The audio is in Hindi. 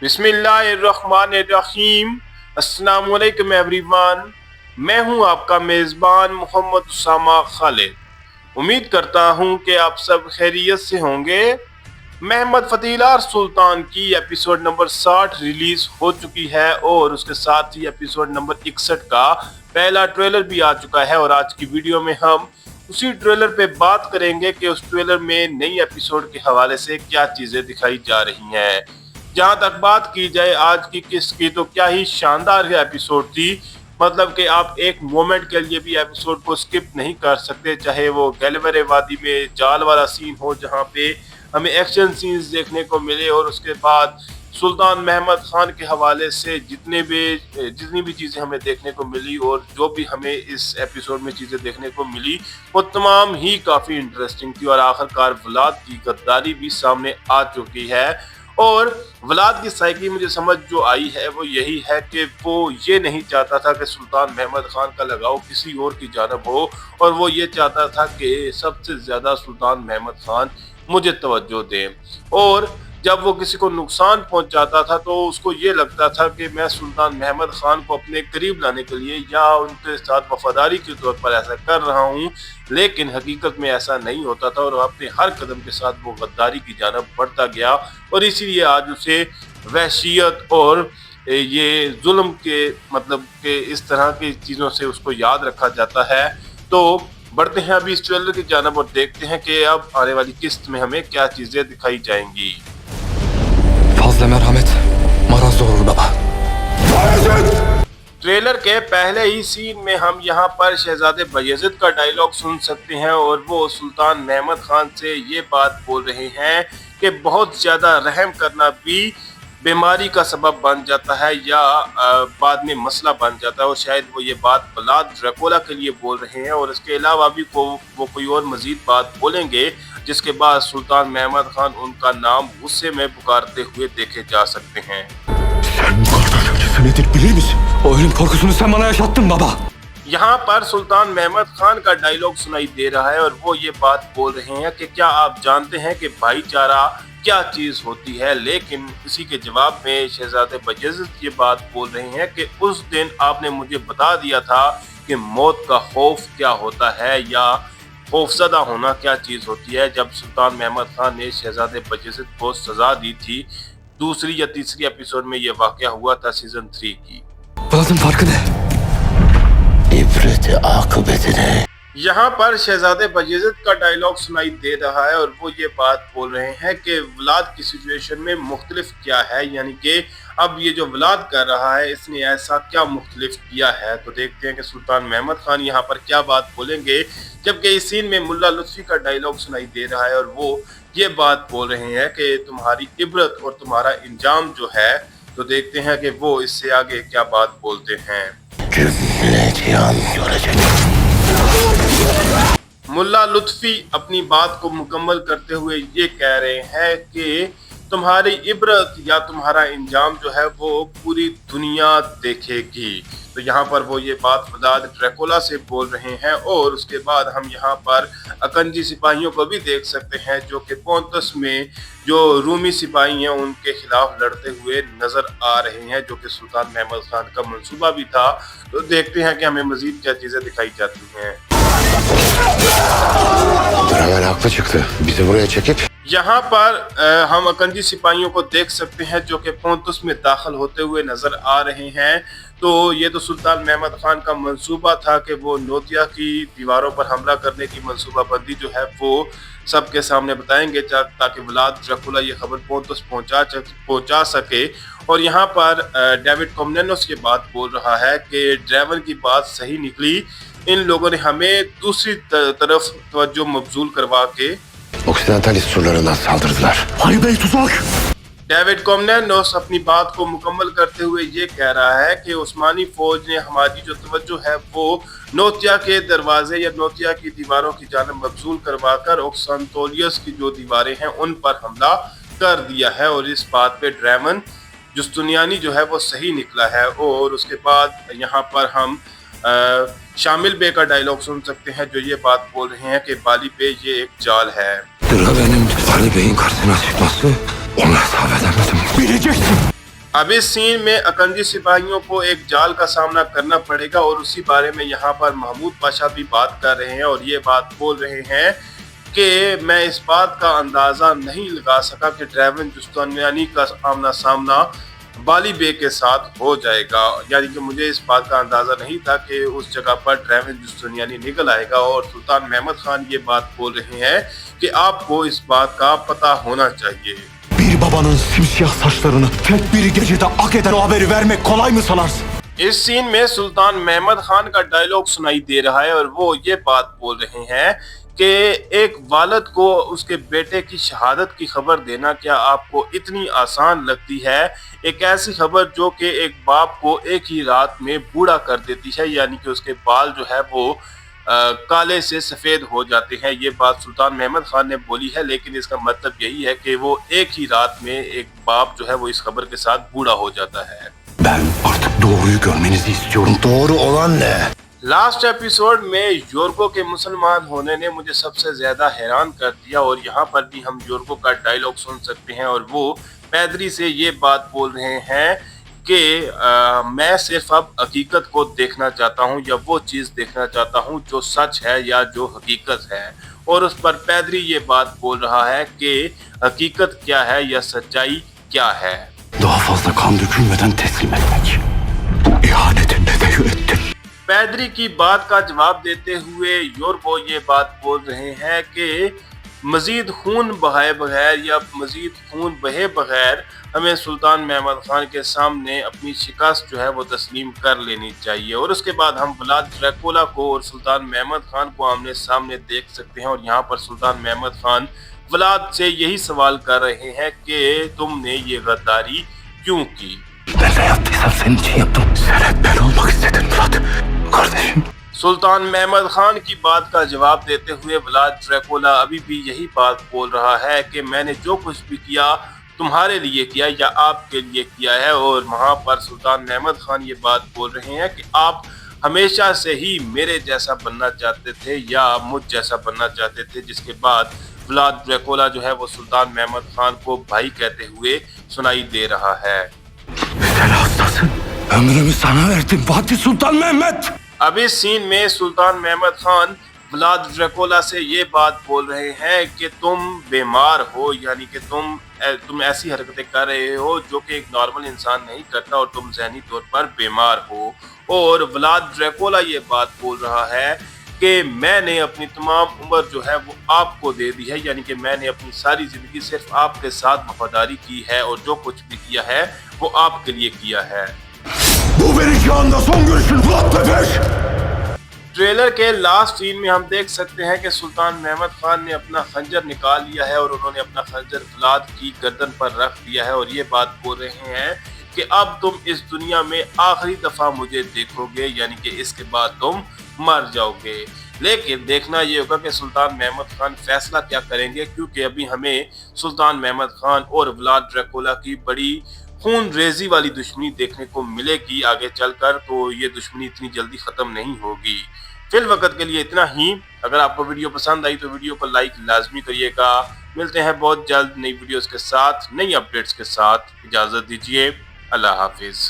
बिस्मिल्लाहिर्रहमानिर्रहीम। अस्सलामुअलैकुम एवरीवन। मैं हूं आपका मेज़बान मोहम्मद उसामा खालिद। उम्मीद करता हूं कि आप सब खैरियत से होंगे। महमद फ़तीलार सुल्तान की एपिसोड नंबर 60 रिलीज हो चुकी है और उसके साथ ही एपिसोड नंबर 61 का पहला ट्रेलर भी आ चुका है और आज की वीडियो में हम उसी ट्रेलर पे बात करेंगे कि उस ट्रेलर में नई एपिसोड के हवाले से क्या चीजें दिखाई जा रही हैं। जहां तक बात की जाए आज की किस्त की, तो क्या ही शानदार एपिसोड थी। मतलब कि आप एक मोमेंट के लिए भी एपिसोड को स्किप नहीं कर सकते, चाहे वो गैलवरे वादी में जाल वाला सीन हो जहां पे हमें एक्शन सीन्स देखने को मिले और उसके बाद सुल्तान महमद खान के हवाले से जितनी भी चीज़ें हमें देखने को मिली और जो भी हमें इस एपिसोड में चीज़ें देखने को मिली वो तमाम ही काफ़ी इंटरेस्टिंग थी। और आखिरकार व्लाद की गद्दारी भी सामने आ चुकी है और व्लाद की साइकी मुझे समझ जो आई है वो यही है कि वो ये नहीं चाहता था कि सुल्तान महमद खान का लगाव किसी और की जानब हो और वो ये चाहता था कि सबसे ज़्यादा सुल्तान महमद खान मुझे तवज्जो दें। और जब वो किसी को नुकसान पहुंचाता था तो उसको ये लगता था कि मैं सुल्तान महमद खान को अपने करीब लाने के लिए या उनके साथ वफादारी के तौर पर ऐसा कर रहा हूं, लेकिन हकीकत में ऐसा नहीं होता था और अपने हर कदम के साथ वो गद्दारी की जानब बढ़ता गया और इसीलिए आज उसे वहशियत और ये जुल्म के मतलब के इस तरह की चीज़ों से उसको याद रखा जाता है। तो बढ़ते हैं अभी इस ट्रेलर की जानब और देखते हैं कि अब आने वाली किस्त में हमें क्या चीज़ें दिखाई जाएंगी। फज़ल मरहमत मरज़ ज़रूर बाबा। ट्रेलर के पहले ही सीन में हम यहाँ पर शहजादे बायज़िद का डायलॉग सुन सकते हैं और वो सुल्तान महमद खान से ये बात बोल रहे हैं कि बहुत ज़्यादा रहम करना भी बीमारी का सबब बन जाता है या बाद में मसला बन जाता है। और शायद वो ये बात व्लाद ड्रैकुला के लिए बोल रहे हैं और इसके अलावा भी वो कोई और मजीद बात बोलेंगे जिसके बाद सुल्तान महमद खान उनका नाम गुस्से में पुकारते हुए देखे जा सकते हैं। यहाँ पर सुल्तान महमद खान का डायलॉग सुनाई दे रहा है और वो ये बात बोल रहे हैं कि क्या आप जानते हैं कि भाईचारा क्या चीज होती है। लेकिन इसी के जवाब में शहजादे बायज़िद ये बात बोल रहे हैं कि उस दिन आपने मुझे बता दिया था कि मौत का खौफ क्या होता है या खौफजदा होना क्या चीज होती है, जब सुल्तान महमद खान ने शहजादे बायज़िद को सजा दी थी। दूसरी या तीसरी एपिसोड में ये वाकया हुआ था सीजन 3 की। यहाँ पर शहजादे बायज़िद का डायलॉग सुनाई दे रहा है और वो ये बात बोल रहे हैं कि व्लाद की सिचुएशन में मुख्तलिफ क्या है, यानी कि अब ये जो व्लाद कर रहा है इसने ऐसा क्या मुख्तलिफ किया है। तो देखते हैं कि सुल्तान महमद खान यहाँ पर क्या बात बोलेंगे। जबकि इस सीन में मुल्ला लुत्फ़ी का डायलॉग सुनाई दे रहा है और वो ये बात बोल रहे हैं कि तुम्हारी इबरत और तुम्हारा इंजाम जो है। तो देखते हैं कि वो इससे आगे क्या बात बोलते हैं। मुल्ला लुत्फ़ी अपनी बात को मुकम्मल करते हुए ये कह रहे हैं कि तुम्हारी इबरत या तुम्हारा इंजाम जो है वो पूरी दुनिया देखेगी। तो यहाँ पर वो ये बात व्लाद ड्रैकुला से बोल रहे हैं और उसके बाद हम यहाँ पर अकंजी सिपाहियों को भी देख सकते हैं जो कि पोंतस में जो रूमी सिपाही हैं उनके खिलाफ लड़ते हुए नजर आ रहे हैं, जो कि सुल्तान महमद खान का मंसूबा भी था। तो देखते हैं कि हमें मजीद क्या चीजें दिखाई जाती हैं। यहाँ पर हम अकंजी सिपाहियों को देख सकते हैं जो कि पोंतुस में दाखिल होते हुए नजर आ रहे हैं। तो ये तो सुल्तान महमद खान का मंसूबा था कि वो नोतिया की दीवारों पर हमला करने की मंसूबाबंदी जो है वो सबके सामने बताएंगे ताकि व्लाद ड्रैकुला ये खबर पोंतुस पहुंचा सके। और यहाँ पर डेविड कॉमनेनोस ये बात बोल रहा है कि ड्रैवन की बात सही निकली, इन लोगों ने हमें दूसरी तरफ तवज्जो मबजूल करवा के डेविड कॉमनेनोस अपनी बात को मुकम्मल करते हुए ये कह रहा है कि उस्मानी फौज ने हमारी जो तवज्जो है वो नोतिया के दरवाजे या नोतिया की दीवारों की जानब मबजूल करवाकर ओक्सांतोलियस की जो दीवारें हैं उन पर हमला कर दिया है। और इस बात पे ड्रैमन जुस्तुनियानी जो है वो सही निकला है। और उसके बाद यहाँ पर हम शामिल बे का डायलॉग सुन सकते हैं जो ये बात बोल रहे हैं कि बाली बे ये एक जाल है। अब इस सीन में अकंजी सिपाहियों को एक जाल का सामना करना पड़ेगा और उसी बारे में यहाँ पर महमूद पाशा भी बात कर रहे हैं और ये बात बोल रहे हैं कि मैं इस बात का अंदाज़ा नहीं लगा सका कि ड्रैवन जुस्तानियानी का आमना सामना बाली बे के साथ हो जाएगा, यानी कि मुझे इस बात का अंदाज़ा नहीं था कि उस जगह पर ड्रैवन जुस्तानियानी निकल आएगा। और सुल्तान महमद खान ये बात बोल रहे हैं कि आपको इस बात का पता होना चाहिए। Bir babanın simsiyah saçlarını tek bir gecede ak eden o haberi vermek kolay mı sanarsın? इस सीन में सुल्तान महमद खान का डायलॉग सुनाई दे रहा है और वो ये बात बोल रहे हैं कि एक वालिद को उसके बेटे की शहादत की खबर देना क्या आपको इतनी आसान लगती है? एक ऐसी खबर जो कि एक बाप को एक ही रात में बूढ़ा कर देती है, यानी कि उसके बाल जो है वो काले से सफ़ेद हो जाते हैं। ये बात सुल्तान महमद खान ने बोली है, लेकिन इसका मतलब यही है कि वो एक ही रात में एक बाप जो है वो इस खबर के साथ बूढ़ा हो जाता है। Ben artık doğruyu görmenizi istiyorum. Doğru olan ne? Last episode में योर्को के मुसलमान होने ने मुझे सबसे ज्यादा हैरान कर दिया और यहाँ पर भी हम योर्को का डायलॉग सुन सकते हैं और वो पैदरी से ये बात बोल रहे हैं कि मैं सिर्फ अब हकीकत को देखना चाहता हूँ या वो चीज़ देखना चाहता हूँ जो सच है या जो हकीकत है। और उस पर पैदरी ये बात बोल रहा है कि हकीकत क्या है या सच्चाई क्या है। Daha fazla kan dökülmeden teslim etmek. İhanetin ne de ettin. पैदरी की बात का जवाब देते हुए योर्को ये बात बोल रहे हैं कि मजीद खून बहाए बगैर या मजीद खून बहे बगैर हमें सुल्तान महमद खान के सामने अपनी शिकस्त जो है वो तस्लीम कर लेनी चाहिए। और उसके बाद हम व्लाद ड्रैकुला को और सुल्तान महमद खान को आमने सामने देख सकते हैं और यहाँ पर सुल्तान महमद खान व्लाद से यही सवाल कर रहे हैं कि तुमने ये गद्दारी क्यों की। Ben ne yaptıysam senin için yaptım. Sen hep ben olmak istedin Murat. Kardeşim. सुल्तान महमद खान की बात का जवाब देते हुए व्लाद ड्रैकुला अभी भी यही बात बोल रहा है कि मैंने जो कुछ भी किया तुम्हारे लिए किया या आपके लिए किया है। और वहाँ पर सुल्तान महमद खान ये बात बोल रहे हैं कि आप हमेशा से ही मेरे जैसा बनना चाहते थे या मुझ जैसा बनना चाहते थे। जिसके बाद व्लाद ड्रैकुला जो है वो सुल्तान महमद खान को भाई कहते हुए सुनाई दे रहा है। Sen hastasın. Ömrümü sana verdim Fatih Sultan Mehmet. अब इस सीन में सुल्तान महमद खान व्लाद ड्रैकुला से ये बात बोल रहे हैं कि तुम बीमार हो, यानी कि तुम ऐसी हरकतें कर रहे हो जो कि एक नॉर्मल इंसान नहीं करता और तुम जहनी तौर पर बीमार हो। और व्लाद ड्रैकुला ये बात बोल रहा है कि मैंने अपनी तमाम उम्र जो है वो आपको दे दी है, यानी कि मैंने अपनी सारी ज़िंदगी सिर्फ आपके साथ वफादारी की है और जो कुछ भी किया है वो आपके लिए किया है। Bu benim şu anda son görüşün Murat Tepeş. Trailer के लास्ट सीन में हम देख सकते हैं कि सुल्तान महमद खान ने अपना खंजर निकाल लिया है और उन्होंने अपना खंजर व्लाद की गर्दन पर रख दिया है और ये बात बोल रहे हैं कि अब तुम इस दुनिया में आखिरी दफा मुझे देखोगे, यानी कि इसके बाद तुम मर जाओगे। लेकिन देखना ये होगा कि सुल्तान महमद खान फैसला क्या करेंगे, क्योंकि अभी हमें सुल्तान महमद खान और व्लाद ड्रैकुला की बड़ी खून रेजी वाली दुश्मनी देखने को मिलेगी आगे चलकर। तो ये दुश्मनी इतनी जल्दी खत्म नहीं होगी। फिल वक्त के लिए इतना ही। अगर आपको वीडियो पसंद आई तो वीडियो को लाइक लाजमी करिएगा। मिलते हैं बहुत जल्द नई वीडियोस के साथ, नई अपडेट्स के साथ। इजाज़त दीजिए। अल्लाह हाफिज़।